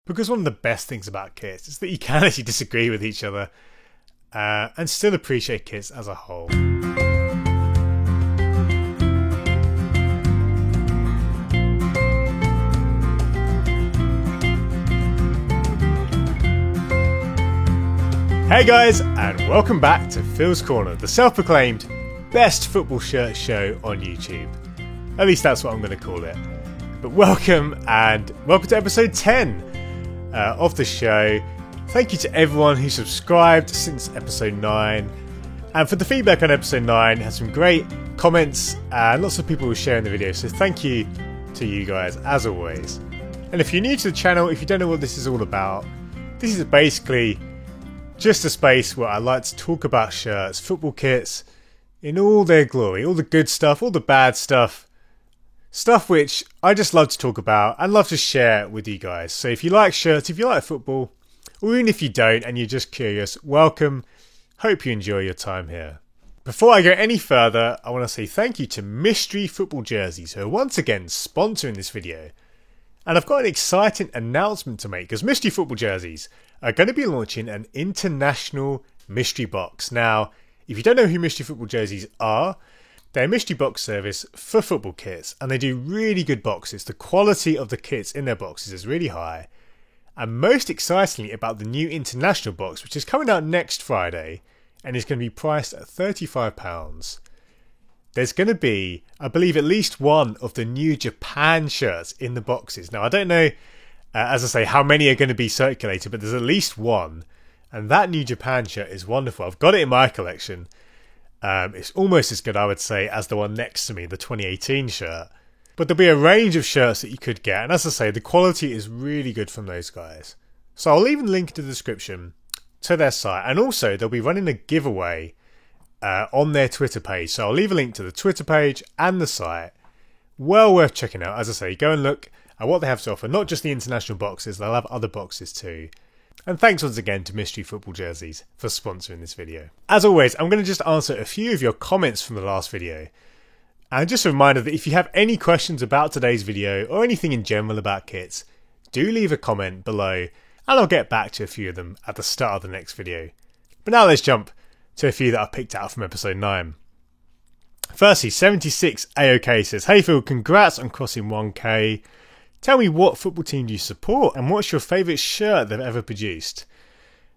Because one of the best things about kits is that you can actually disagree with each other and still appreciate kits as a whole. Hey guys, and welcome back to Phil's Corner, the self-proclaimed best football shirt show on YouTube. At least that's what I'm going to call it. But welcome to episode 10 of the show. Thank you to everyone who subscribed since episode 9. And for the feedback on episode 9, had some great comments and lots of people were sharing the video. So thank you to you guys as always. And if you're new to the channel, if you don't know what this is all about, this is basically just a space where I like to talk about shirts, football kits, in all their glory, all the good stuff, all the bad stuff, stuff which I just love to talk about and love to share with you guys. So if you like shirts, if you like football, or even if you don't and you're just curious, welcome. Hope you enjoy your time here. Before I go any further, I want to say thank you to Mystery Football Jerseys, who are once again sponsoring this video. And I've got an exciting announcement to make, because Mystery Football Jerseys are going to be launching an international mystery box. Now, if you don't know who Mystery Football Jerseys are, they're a mystery box service for football kits, and they do really good boxes. The quality of the kits in their boxes is really high. And most excitingly about the new international box, which is coming out next Friday, and is going to be priced at £35. There's going to be, I believe, at least one of the new Japan shirts in the boxes. Now, I don't know, as I say, how many are going to be circulated, but there's at least one. And that new Japan shirt is wonderful. I've got it in my collection. It's almost as good, I would say, as the one next to me, the 2018 shirt. But there'll be a range of shirts that you could get. And as I say, the quality is really good from those guys. So I'll leave a link to the description to their site. And also, they'll be running a giveaway on their Twitter page. So I'll leave a link to the Twitter page and the site. Well worth checking out. As I say, go and look at what they have to offer. Not just the international boxes, they'll have other boxes too. And thanks once again to Mystery Football Jerseys for sponsoring this video. As always, I'm going to just answer a few of your comments from the last video. And just a reminder that if you have any questions about today's video or anything in general about kits, do leave a comment below and I'll get back to a few of them at the start of the next video. But now let's jump to a few that I picked out from episode 9. Firstly, 76 AOK says, "Hey Phil, congrats on crossing 1k. Tell me, what football team do you support and what's your favourite shirt they've ever produced?"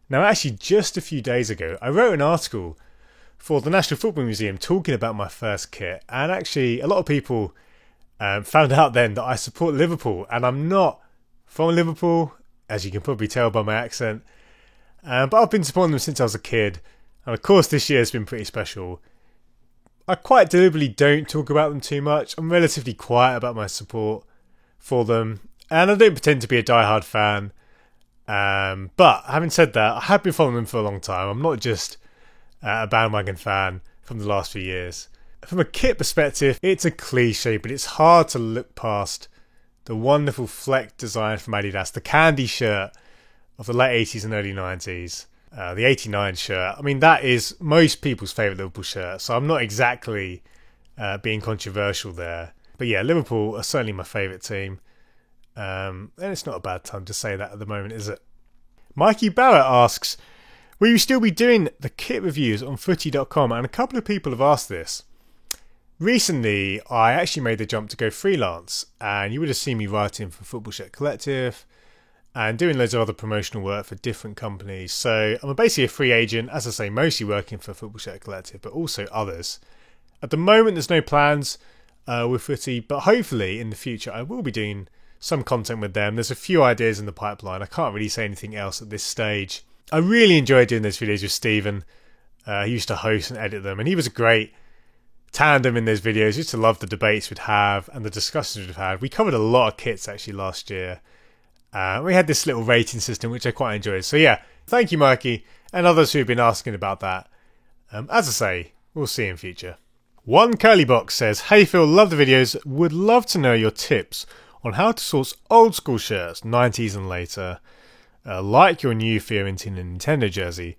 Now actually just a few days ago I wrote an article for the National Football Museum talking about my first kit, and actually a lot of people found out then that I support Liverpool, and I'm not from Liverpool, as you can probably tell by my accent, but I've been supporting them since I was a kid, and of course this year has been pretty special. I quite deliberately don't talk about them too much. I'm relatively quiet about my support for them, and I don't pretend to be a diehard fan, but having said that, I have been following them for a long time. I'm not just a bandwagon fan from the last few years. From a kit perspective, it's a cliche, but it's hard to look past the wonderful Fleck design from Adidas, the candy shirt of the late 80s and early 90s, the 89 shirt. I mean, that is most people's favourite Liverpool shirt, so I'm not exactly being controversial there. But yeah, Liverpool are certainly my favourite team. And it's not a bad time to say that at the moment, is it? Mikey Barrett asks, will you still be doing the kit reviews on footy.com? And a couple of people have asked this. Recently, I actually made the jump to go freelance. And you would have seen me writing for Football Shirt Collective and doing loads of other promotional work for different companies. So I'm basically a free agent, as I say, mostly working for Football Shirt Collective, but also others. At the moment, there's no plans with Footy, but hopefully in the future I will be doing some content with them. There's a few ideas in the pipeline. I can't really say anything else at this stage. I really enjoyed doing those videos with Stephen. He used to host and edit them, and he was a great tandem in those videos. I used to love the debates we'd have and the discussions we'd had. We covered a lot of kits actually last year. We had this little rating system which I quite enjoyed. So yeah, thank you Mikey and others who've been asking about that. As I say, we'll see in future. One Curly Box says, "Hey Phil, love the videos. Would love to know your tips on how to source old school shirts, 90s and later, like your new Fiorentina Nintendo jersey."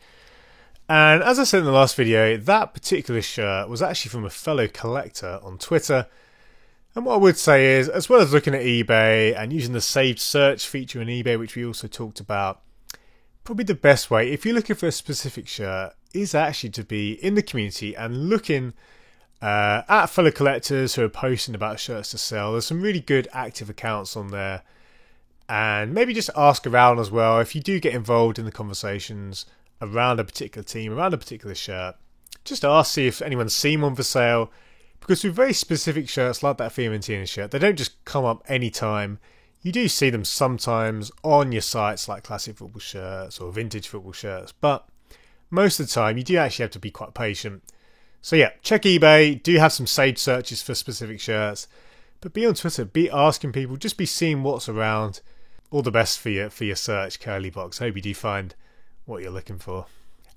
And as I said in the last video, that particular shirt was actually from a fellow collector on Twitter. And what I would say is, as well as looking at eBay and using the saved search feature in eBay, which we also talked about, probably the best way, if you're looking for a specific shirt, is actually to be in the community and looking at fellow collectors who are posting about shirts to sell. There's some really good active accounts on there. And maybe just ask around as well. If you do get involved in the conversations around a particular team, around a particular shirt, just ask, see if anyone's seen one for sale. Because with very specific shirts like that Fiorentina shirt, they don't just come up anytime. You do see them sometimes on your sites like classic football shirts or vintage football shirts, but most of the time you do actually have to be quite patient. So yeah, check eBay, do have some saved searches for specific shirts, but be on Twitter, be asking people, just be seeing what's around. All the best for your search, Curly Box. Hope you do find what you're looking for.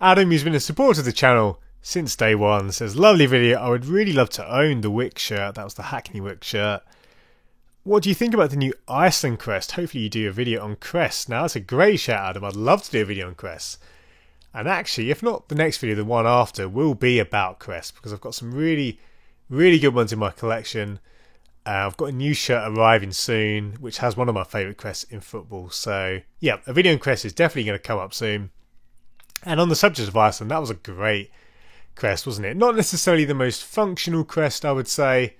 Adam, who's been a supporter of the channel since day one, says, lovely video, I would really love to own the Wick shirt. That was the Hackney Wick shirt. What do you think about the new Iceland crest? Hopefully you do a video on crests. Now that's a great shout, Adam. I'd love to do a video on crests. And actually, if not the next video, the one after will be about crests, because I've got some really, really good ones in my collection. I've got a new shirt arriving soon, which has one of my favourite crests in football. So yeah, a video on crests is definitely going to come up soon. And on the subject of Iceland, that was a great crest, wasn't it? Not necessarily the most functional crest, I would say,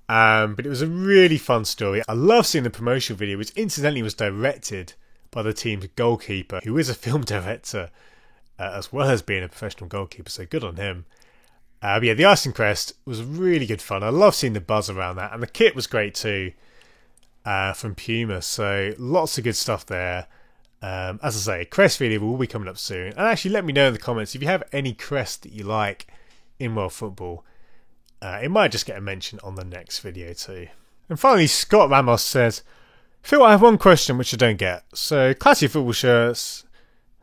but it was a really fun story. I love seeing the promotional video, which incidentally was directed by the team's goalkeeper, who is a film director as well as being a professional goalkeeper, so good on him. But yeah, the Iceland crest was really good fun. I love seeing the buzz around that, and the kit was great too from Puma, so lots of good stuff there. As I say, crest video will be coming up soon. And actually let me know in the comments if you have any crest that you like in world football. It might just get a mention on the next video too. And finally, Scott Ramos says, Phil, I have one question which I don't get. So, classic football shirts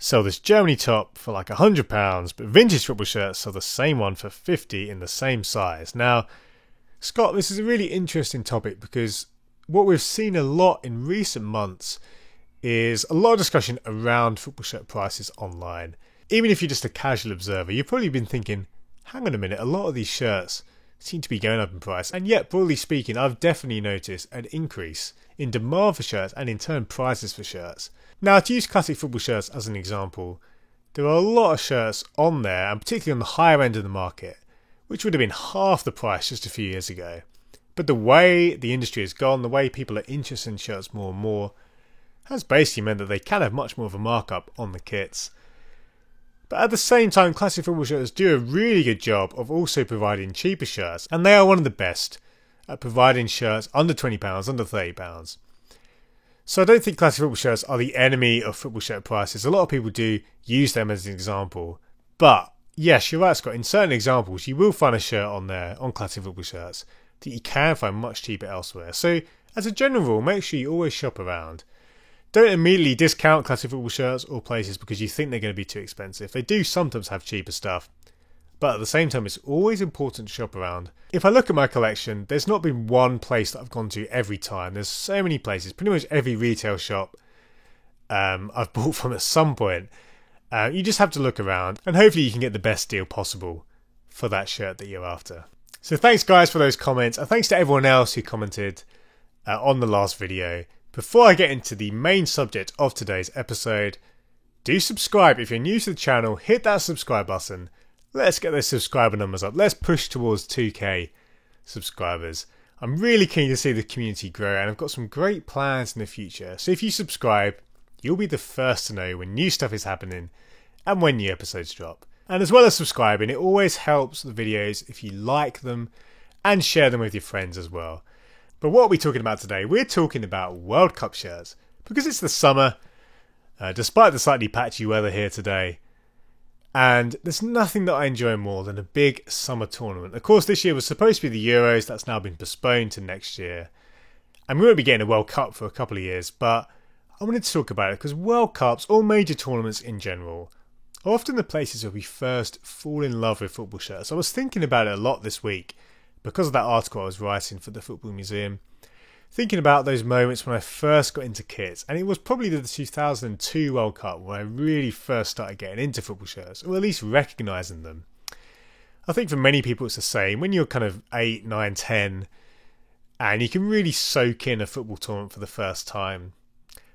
sell this Germany top for like £100, but vintage football shirts sell the same one for 50 in the same size. Now, Scott, this is a really interesting topic because what we've seen a lot in recent months is a lot of discussion around football shirt prices online. Even if you're just a casual observer, you've probably been thinking, hang on a minute, a lot of these shirts seem to be going up in price. And yet, broadly speaking, I've definitely noticed an increase in demand for shirts and in turn prices for shirts. Now, to use classic football shirts as an example, there are a lot of shirts on there, and particularly on the higher end of the market, which would have been half the price just a few years ago. But the way the industry has gone, the way people are interested in shirts more and more, has basically meant that they can have much more of a markup on the kits. But at the same time, classic football shirts do a really good job of also providing cheaper shirts, and they are one of the best at providing shirts under £20, under £30. So I don't think classic football shirts are the enemy of football shirt prices. A lot of people do use them as an example. But yes, you're right, Scott, in certain examples you will find a shirt on there, on classic football shirts, that you can find much cheaper elsewhere. So as a general rule, make sure you always shop around. Don't immediately discount classic football shirts or places because you think they're going to be too expensive. They do sometimes have cheaper stuff, but at the same time it's always important to shop around. If I look at my collection, there's not been one place that I've gone to every time. There's so many places, pretty much every retail shop I've bought from at some point. You just have to look around and hopefully you can get the best deal possible for that shirt that you're after. So thanks guys for those comments, and thanks to everyone else who commented on the last video. Before I get into the main subject of today's episode, do subscribe if you're new to the channel, hit that subscribe button. Let's get those subscriber numbers up. Let's push towards 2k subscribers. I'm really keen to see the community grow, and I've got some great plans in the future. So if you subscribe, you'll be the first to know when new stuff is happening and when new episodes drop. And as well as subscribing, it always helps the videos if you like them and share them with your friends as well. But what are we talking about today? We're talking about World Cup shirts. Because it's the summer, despite the slightly patchy weather here today, and there's nothing that I enjoy more than a big summer tournament. Of course, this year was supposed to be the Euros. That's now been postponed to next year. And we won't be getting a World Cup for a couple of years, but I wanted to talk about it because World Cups, or major tournaments in general, are often the places where we first fall in love with football shirts. I was thinking about it a lot this week because of that article I was writing for the Football Museum, thinking about those moments when I first got into kits, and it was probably the 2002 World Cup where I really first started getting into football shirts, or at least recognising them. I think for many people it's the same. When you're kind of 8, 9, 10, and you can really soak in a football tournament for the first time.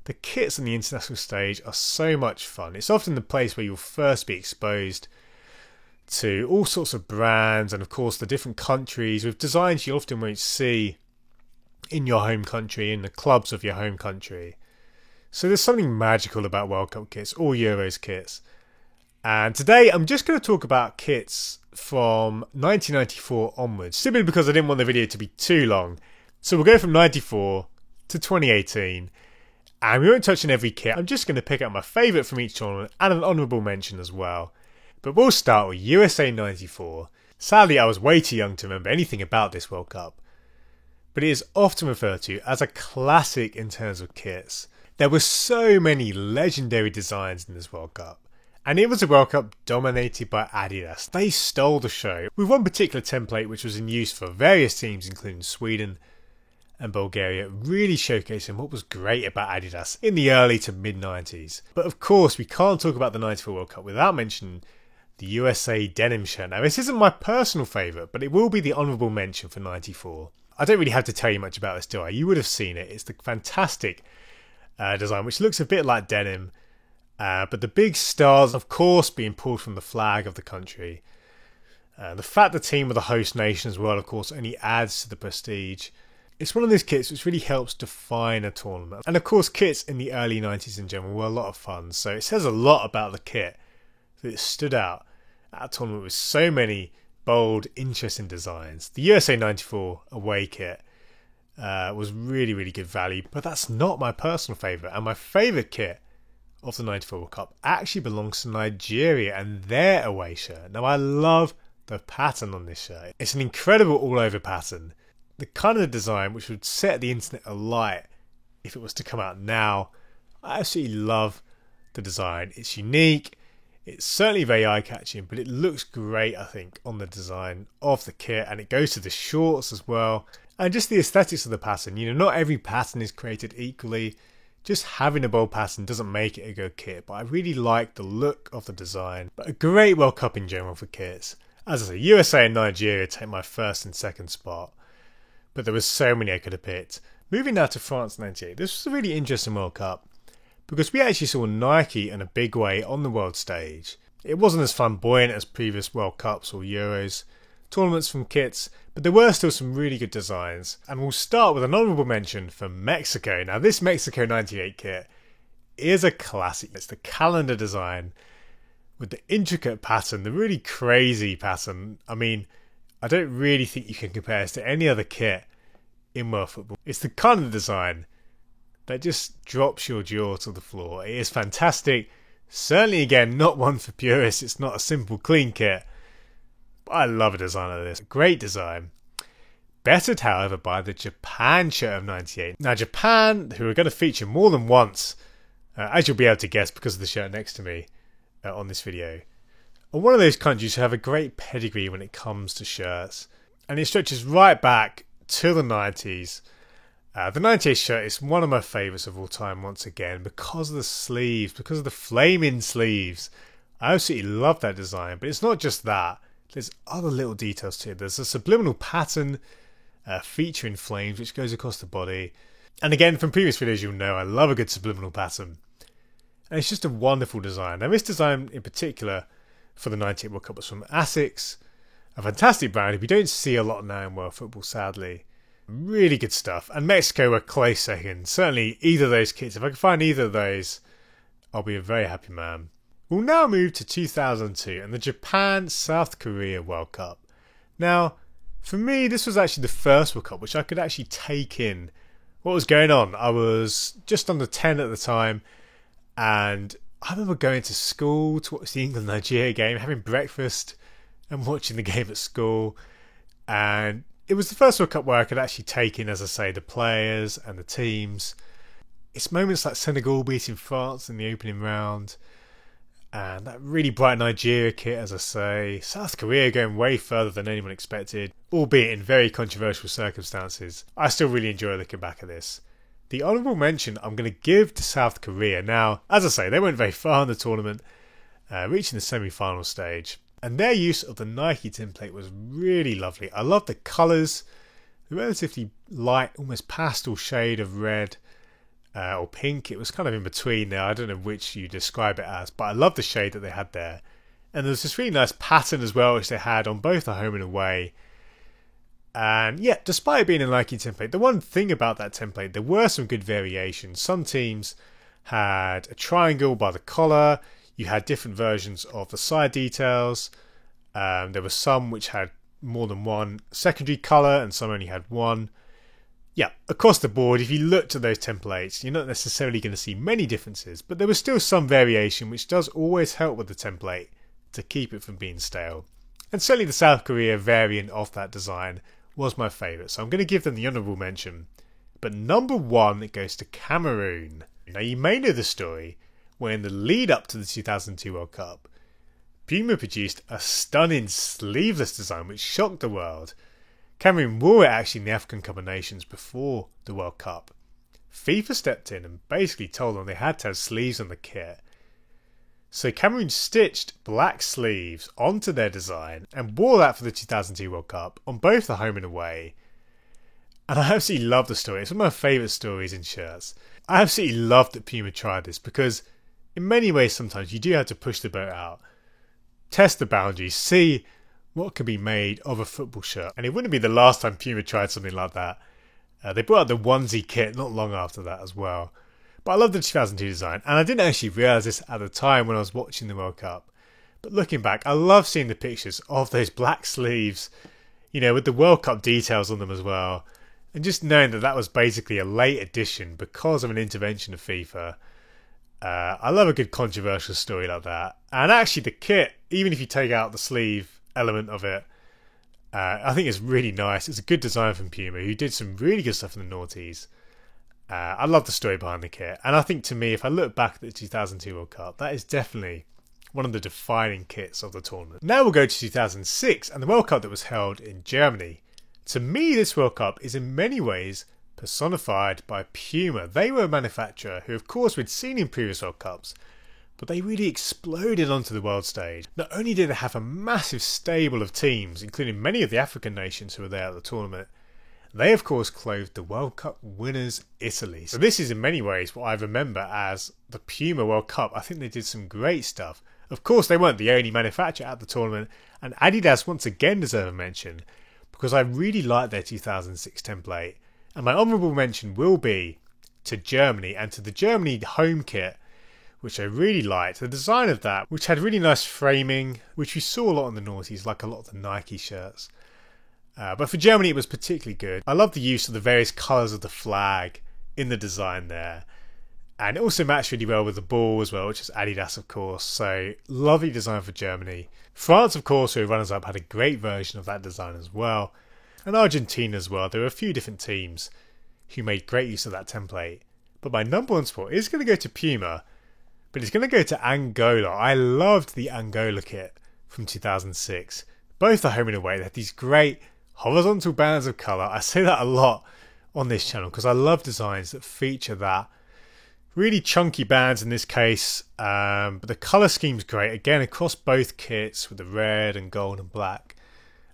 The kits on the international stage are so much fun. It's often the place where you'll first be exposed to all sorts of brands and of course the different countries with designs you often won't see in your home country, in the clubs of your home country. So there's something magical about World Cup kits or Euros kits. And today I'm just going to talk about kits from 1994 onwards, simply because I didn't want the video to be too long. So we'll go from 94 to 2018. And we won't touch on every kit. I'm just going to pick out my favourite from each tournament and an honourable mention as well. But we'll start with USA 94. Sadly, I was way too young to remember anything about this World Cup, but it is often referred to as a classic in terms of kits. There were so many legendary designs in this World Cup, and it was a World Cup dominated by Adidas. They stole the show with one particular template which was in use for various teams including Sweden and Bulgaria, really showcasing what was great about Adidas in the early to mid-90s. But of course we can't talk about the 94 World Cup without mentioning the USA denim shirt. Now this isn't my personal favourite, but it will be the honourable mention for 94. I don't really have to tell you much about this, do I? You would have seen it. It's the fantastic design, which looks a bit like denim, but the big stars, of course, being pulled from the flag of the country. The fact the team were the host nation as well, of course, only adds to the prestige. It's one of those kits which really helps define a tournament. And of course, kits in the early 90s in general were a lot of fun, so it says a lot about the kit that it stood out at a tournament with so many bold, interesting designs. The USA 94 away kit was really, really good value, but that's not my personal favourite. And my favourite kit of the 94 World Cup actually belongs to Nigeria and their away shirt. Now I love the pattern on this shirt. It's an incredible all-over pattern. The kind of design which would set the internet alight if it was to come out now. I absolutely love the design. It's unique. It's certainly very eye-catching, but it looks great, I think, on the design of the kit, and it goes to the shorts as well. And just the aesthetics of the pattern. You know, not every pattern is created equally. Just having a bold pattern doesn't make it a good kit, but I really like the look of the design. But a great World Cup in general for kits. As I say, USA and Nigeria take my first and second spot, but there were so many I could have picked. Moving now to France 98. This was a really interesting World Cup, because we actually saw Nike in a big way on the world stage. It wasn't as flamboyant as previous World Cups or Euros tournaments from kits, but there were still some really good designs. And we'll start with an honourable mention for Mexico. Now this Mexico 98 kit is a classic. It's the calendar design with the intricate pattern, the really crazy pattern. I mean, I don't really think you can compare this to any other kit in world football. It's the kind of design that just drops your jaw to the floor. It is fantastic. Certainly, again, not one for purists. It's not a simple, clean kit. But I love a design like this. Great design. Bettered, however, by the Japan shirt of 98. Now, Japan, who are going to feature more than once, as you'll be able to guess because of the shirt next to me on this video, are one of those countries who have a great pedigree when it comes to shirts. And it stretches right back to the 90s. The 98 shirt is one of my favourites of all time once again because of the sleeves, because of the flaming sleeves. I absolutely love that design, but it's not just that. There's other little details to it. There's a subliminal pattern featuring flames which goes across the body. And again, from previous videos you'll know I love a good subliminal pattern. And it's just a wonderful design. Now this design in particular for the 98 World Cup was from Asics, a fantastic brand who we don't see a lot now in world football, sadly. Really good stuff. And Mexico were close second. Certainly either of those kits. If I can find either of those, I'll be a very happy man. We'll now move to 2002 and the Japan-South Korea World Cup. Now, for me, this was actually the first World Cup which I could actually take in what was going on. I was just under 10 at the time, and I remember going to school to watch the England-Nigeria game, having breakfast and watching the game at school. And it was the first World Cup where I could actually take in, as I say, the players and the teams. It's moments like Senegal beating France in the opening round, and that really bright Nigeria kit, as I say. South Korea going way further than anyone expected, albeit in very controversial circumstances. I still really enjoy looking back at this. The honourable mention I'm going to give to South Korea. Now, as I say, they went very far in the tournament, reaching the semi-final stage. And their use of the Nike template was really lovely. I love the colours, a relatively light, almost pastel shade of red or pink. It was kind of in between there. I don't know which you describe it as, but I love the shade that they had there. And there was this really nice pattern as well, which they had on both the home and away. And yeah, despite it being a Nike template, the one thing about that template, there were some good variations. Some teams had a triangle by the collar. You had different versions of the side details. There were some which had more than one secondary colour and some only had one. Yeah, across the board, if you looked at those templates, you're not necessarily going to see many differences, but there was still some variation, which does always help with the template to keep it from being stale. And certainly the South Korea variant of that design was my favourite, so I'm going to give them the honourable mention. But number one, it goes to Cameroon. Now, you may know the story where in the lead up to the 2002 World Cup, Puma produced a stunning sleeveless design which shocked the world. Cameroon wore it actually in the African Cup of Nations before the World Cup. FIFA stepped in and basically told them they had to have sleeves on the kit. So Cameroon stitched black sleeves onto their design and wore that for the 2002 World Cup on both the home and away. And I absolutely love the story. It's one of my favourite stories in shirts. I absolutely love that Puma tried this because in many ways sometimes you do have to push the boat out, test the boundaries, see what can be made of a football shirt. And it wouldn't be the last time Puma tried something like that. They brought out the onesie kit not long after that as well. But I love the 2002 design, and I didn't actually realise this at the time when I was watching the World Cup. But looking back, I love seeing the pictures of those black sleeves, you know, with the World Cup details on them as well. And just knowing that that was basically a late addition because of an intervention of FIFA. I love a good controversial story like that. And actually the kit, even if you take out the sleeve element of it, I think it's really nice. It's a good design from Puma, who did some really good stuff in the noughties. I love the story behind the kit, and I think to me, if I look back at the 2002 World Cup, that is definitely one of the defining kits of the tournament. Now we'll go to 2006 and the World Cup that was held in Germany. To me, this World Cup is in many ways personified by Puma. They were a manufacturer who, of course, we'd seen in previous World Cups, but they really exploded onto the world stage. Not only did they have a massive stable of teams, including many of the African nations who were there at the tournament, they, of course, clothed the World Cup winners, Italy. So this is in many ways what I remember as the Puma World Cup. I think they did some great stuff. Of course, they weren't the only manufacturer at the tournament, and Adidas once again deserve a mention, because I really like their 2006 template. And my honourable mention will be to Germany, and to the Germany home kit, which I really liked. The design of that, which had really nice framing, which we saw a lot in the noughties, like a lot of the Nike shirts. But for Germany it was particularly good. I love the use of the various colours of the flag in the design there. And it also matched really well with the ball as well, which is Adidas of course. So lovely design for Germany. France of course, who were runners up, had a great version of that design as well. And Argentina as well. There were a few different teams who made great use of that template. But my number one spot is going to go to Puma, but it's going to go to Angola. I loved the Angola kit from 2006. Both the home and away, they had these great horizontal bands of colour. I say that a lot on this channel because I love designs that feature that. Really chunky bands in this case, but the colour scheme's great. Again, across both kits with the red and gold and black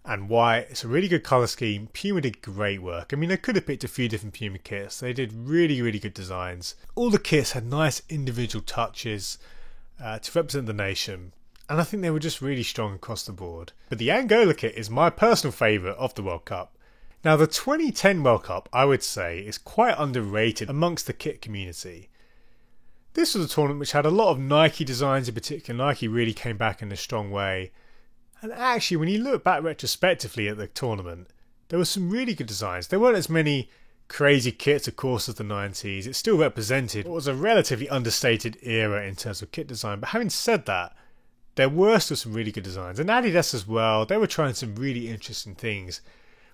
and white. It's a really good colour scheme. Puma did great work. I mean, I could have picked a few different Puma kits. They did really, really good designs. All the kits had nice individual touches to represent the nation. And I think they were just really strong across the board. But the Angola kit is my personal favourite of the World Cup. Now the 2010 World Cup, I would say, is quite underrated amongst the kit community. This was a tournament which had a lot of Nike designs in particular. Nike really came back in a strong way. And actually, when you look back retrospectively at the tournament, there were some really good designs. There weren't as many crazy kits, of course, as the 90s. It still represented what was a relatively understated era in terms of kit design. But having said that, there were still some really good designs. And Adidas as well, they were trying some really interesting things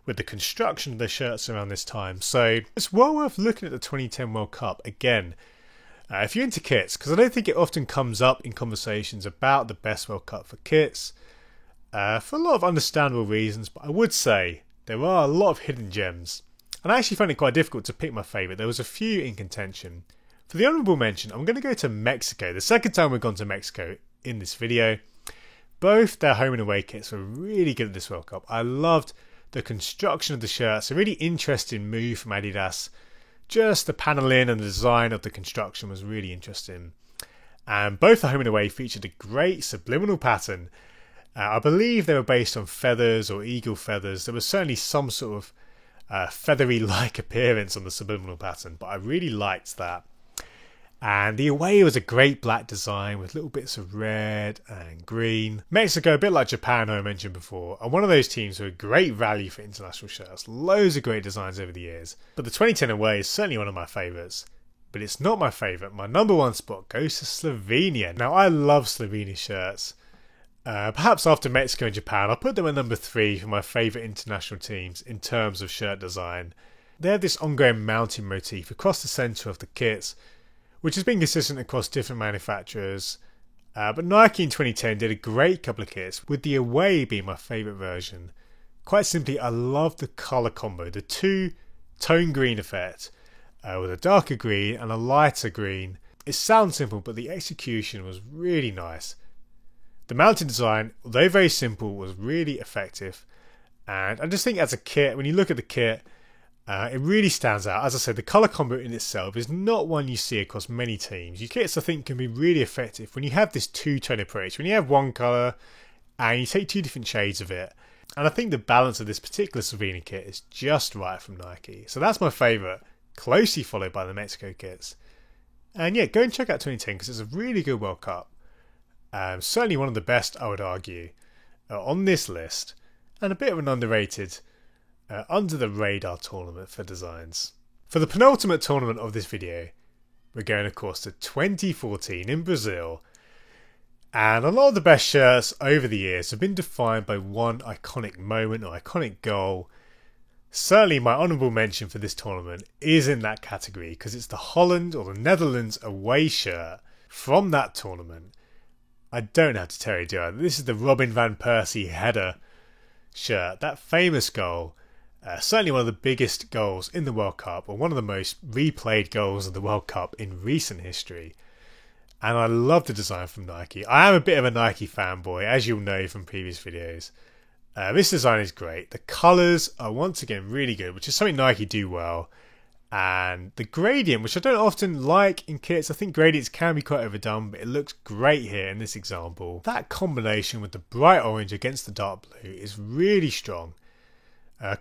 with the construction of their shirts around this time. So it's well worth looking at the 2010 World Cup again. If you're into kits, because I don't think it often comes up in conversations about the best World Cup for kits, for a lot of understandable reasons, but I would say there are a lot of hidden gems. And I actually found it quite difficult to pick my favourite. There was a few in contention. For the honourable mention, I'm going to go to Mexico. The second time we've gone to Mexico in this video. Both their home and away kits were really good at this World Cup. I loved the construction of the shirts, a really interesting move from Adidas. Just the panelling and the design of the construction was really interesting. And both the home and away featured a great subliminal pattern. I believe they were based on feathers or eagle feathers. There was certainly some sort of feathery-like appearance on the subliminal pattern, but I really liked that. And the away was a great black design with little bits of red and green. Mexico, a bit like Japan, who I mentioned before, are one of those teams who are great value for international shirts. Loads of great designs over the years. But the 2010 away is certainly one of my favourites. But it's not my favourite. My number one spot goes to Slovenia. Now, I love Slovenia shirts. Perhaps after Mexico and Japan, I'll put them at number 3 for my favourite international teams in terms of shirt design. They have this ongoing mountain motif across the centre of the kits, which has been consistent across different manufacturers. But Nike in 2010 did a great couple of kits, with the away being my favourite version. Quite simply, I love the colour combo, the two-tone green effect, with a darker green and a lighter green. It sounds simple, but the execution was really nice. The mountain design, although very simple, was really effective. And I just think as a kit, when you look at the kit, it really stands out. As I said, the colour combo in itself is not one you see across many teams. Your kits, I think, can be really effective when you have this two-tone approach. When you have one colour and you take two different shades of it. And I think the balance of this particular Slovenia kit is just right from Nike. So that's my favourite, closely followed by the Mexico kits. And yeah, go and check out 2010 because it's a really good World Cup. Certainly one of the best, I would argue, on this list. And a bit of an underrated under the radar tournament for designs. For the penultimate tournament of this video, we're going of course to 2014 in Brazil, and a lot of the best shirts over the years have been defined by one iconic moment or iconic goal. Certainly my honourable mention for this tournament is in that category because it's the Holland or the Netherlands away shirt from that tournament. I don't have to tell you, do I? This is the Robin van Persie header shirt, that famous goal. Certainly one of the biggest goals in the World Cup, or one of the most replayed goals of the World Cup in recent history. And I love the design from Nike. I am a bit of a Nike fanboy, as you'll know from previous videos. This design is great. The colours are once again really good, which is something Nike do well. And the gradient, which I don't often like in kits, I think gradients can be quite overdone, but it looks great here in this example. That combination with the bright orange against the dark blue is really strong.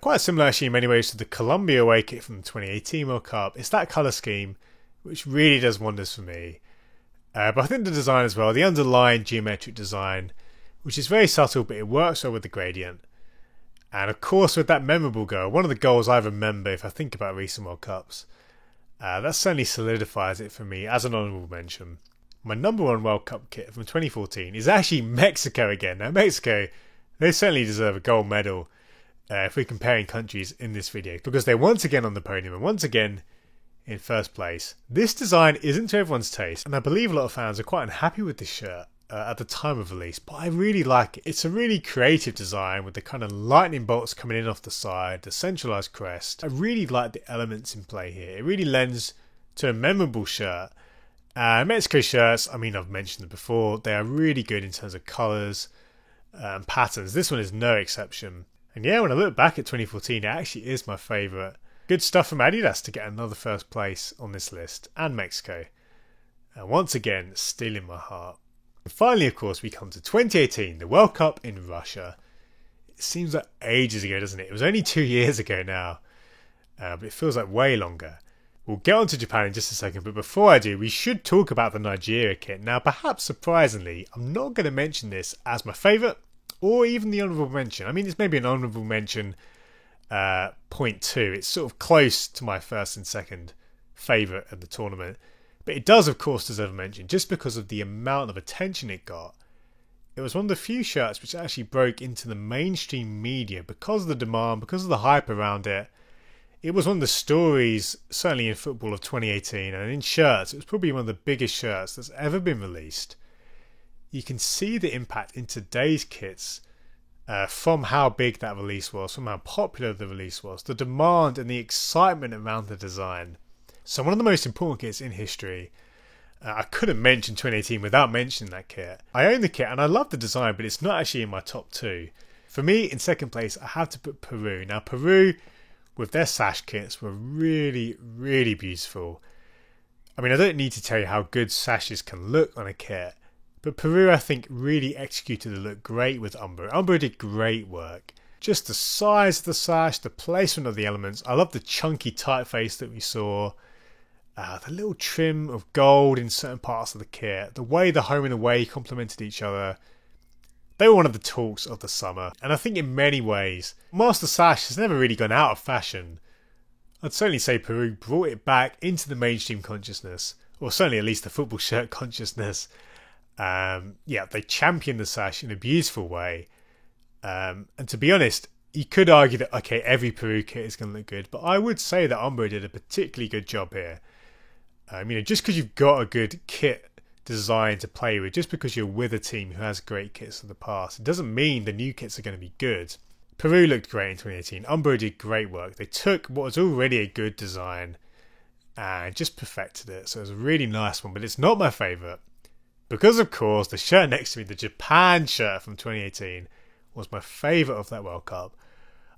Quite similar actually in many ways to the Colombia away kit from the 2018 World Cup. It's that colour scheme which really does wonders for me. But I think the design as well, the underlying geometric design, which is very subtle but it works well with the gradient. And of course with that memorable goal, one of the goals I remember if I think about recent World Cups, that certainly solidifies it for me as an honourable mention. My number one World Cup kit from 2014 is actually Mexico again. Now Mexico, they certainly deserve a gold medal if we're comparing countries in this video, because they're once again on the podium and once again in first place. This design isn't to everyone's taste, and I believe a lot of fans are quite unhappy with this shirt at the time of release, but I really like it. It's a really creative design with the kind of lightning bolts coming in off the side, the centralised crest. I really like the elements in play here. It really lends to a memorable shirt. Mexico shirts, I mean I've mentioned them before, they are really good in terms of colours and patterns. This one is no exception. And yeah, when I look back at 2014, it actually is my favourite. Good stuff from Adidas to get another first place on this list, and Mexico. And once again, stealing my heart. And finally, of course, we come to 2018, the World Cup in Russia. It seems like ages ago, doesn't it? It was only 2 years ago now, but it feels like way longer. We'll get on to Japan in just a second, but before I do, we should talk about the Nigeria kit. Now, perhaps surprisingly, I'm not going to mention this as my favourite, or even the honourable mention. I mean, it's maybe an honourable mention 0.2. It's sort of close to my first and second favourite of the tournament. But it does, of course, deserve a mention just because of the amount of attention it got. It was one of the few shirts which actually broke into the mainstream media because of the demand, because of the hype around it. It was one of the stories, certainly in football, of 2018, and in shirts, it was probably one of the biggest shirts that's ever been released. You can see the impact in today's kits from how big that release was, from how popular the release was, the demand and the excitement around the design. So one of the most important kits in history. I couldn't mention 2018 without mentioning that kit. I own the kit and I love the design, but it's not actually in my top 2. For me, in second place, I have to put Peru. Now, Peru, with their sash kits, were really, really beautiful. I mean, I don't need to tell you how good sashes can look on a kit, but Peru, I think, really executed the look great with Umbro. Umbro did great work. Just the size of the sash, the placement of the elements. I love the chunky typeface that we saw. The little trim of gold in certain parts of the kit. The way the home and away complemented each other. They were one of the talks of the summer. And I think in many ways, Master Sash has never really gone out of fashion. I'd certainly say Peru brought it back into the mainstream consciousness. Or certainly at least the football shirt consciousness. They championed the sash in a beautiful way. And to be honest, you could argue that, okay, every Peru kit is going to look good. But I would say that Umbro did a particularly good job here. Just because you've got a good kit design to play with, just because you're with a team who has great kits in the past, it doesn't mean the new kits are going to be good. Peru looked great in 2018. Umbro did great work. They took what was already a good design and just perfected it. So it was a really nice one, but it's not my favourite. Because, of course, the shirt next to me, the Japan shirt from 2018, was my favourite of that World Cup.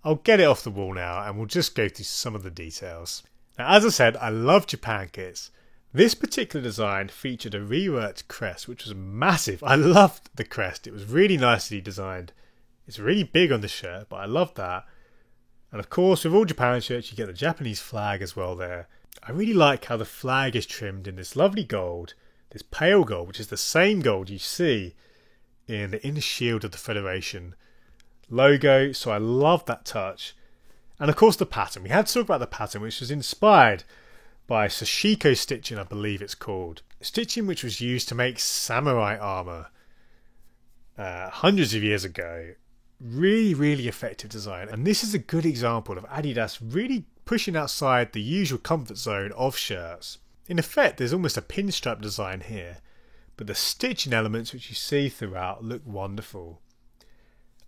I'll get it off the wall now and we'll just go through some of the details. Now, as I said, I love Japan kits. This particular design featured a reworked crest, which was massive. I loved the crest. It was really nicely designed. It's really big on the shirt, but I loved that. And of course, with all Japan shirts, you get the Japanese flag as well there. I really like how the flag is trimmed in this lovely gold, this pale gold, which is the same gold you see in the inner shield of the Federation logo. So I love that touch. And of course the pattern. We had to talk about the pattern, which was inspired by Sashiko stitching, I believe it's called. Stitching which was used to make samurai armour hundreds of years ago. Really, really effective design. And this is a good example of Adidas really pushing outside the usual comfort zone of shirts. In effect, there's almost a pinstripe design here, but the stitching elements which you see throughout look wonderful.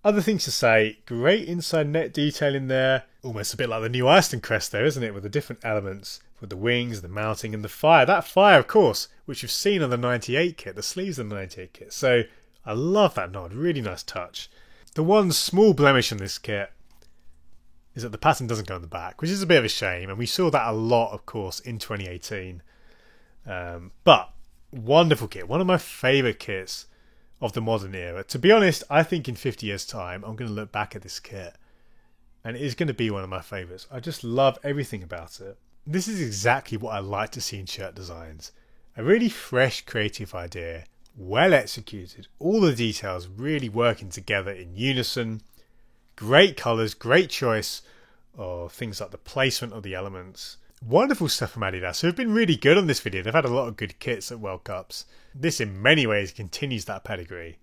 Other things to say, great inside net detail in there. Almost a bit like the new Iceland crest there, isn't it? With the different elements, with the wings, the mounting and the fire. That fire, of course, which you've seen on the 98 kit, the sleeves of the 98 kit. So I love that nod, really nice touch. The one small blemish on this kit is that the pattern doesn't go on the back, which is a bit of a shame. And we saw that a lot, of course, in 2018. But wonderful kit, one of my favourite kits of the modern era. To be honest, I think in 50 years time I'm going to look back at this kit and it is going to be one of my favourites. I just love everything about it. This is exactly what I like to see in shirt designs. A really fresh creative idea, well executed, all the details really working together in unison, great colours, great choice of things like the placement of the elements. Wonderful stuff from Adidas, who have been really good on this video. They've had a lot of good kits at World Cups. This in many ways continues that pedigree.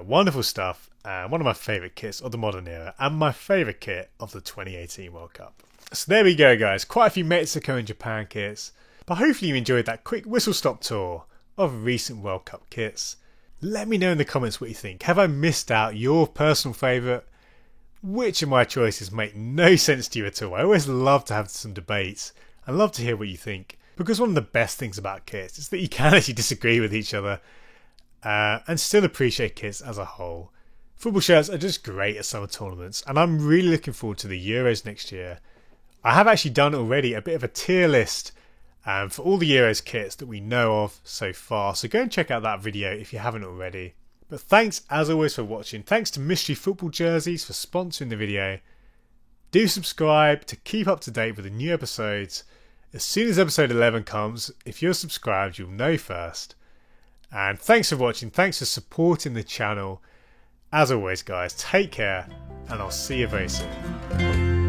Wonderful stuff, and one of my favourite kits of the modern era, and my favourite kit of the 2018 World Cup. So there we go guys, quite a few Mexico and Japan kits, but hopefully you enjoyed that quick whistle stop tour of recent World Cup kits. Let me know in the comments what you think. Have I missed out your personal favourite? Which of my choices make no sense to you at all? I always love to have some debates. I love to hear what you think. Because one of the best things about kits is that you can actually disagree with each other and still appreciate kits as a whole. Football shirts are just great at summer tournaments and I'm really looking forward to the Euros next year. I have actually done already a bit of a tier list for all the Euros kits that we know of so far. So go and check out that video if you haven't already. But thanks as always for watching. Thanks to Mystery Football Jerseys for sponsoring the video. Do subscribe to keep up to date with the new episodes. As soon as episode 11 comes, if you're subscribed, you'll know first. And thanks for watching. Thanks for supporting the channel. As always, guys, take care, and I'll see you very soon.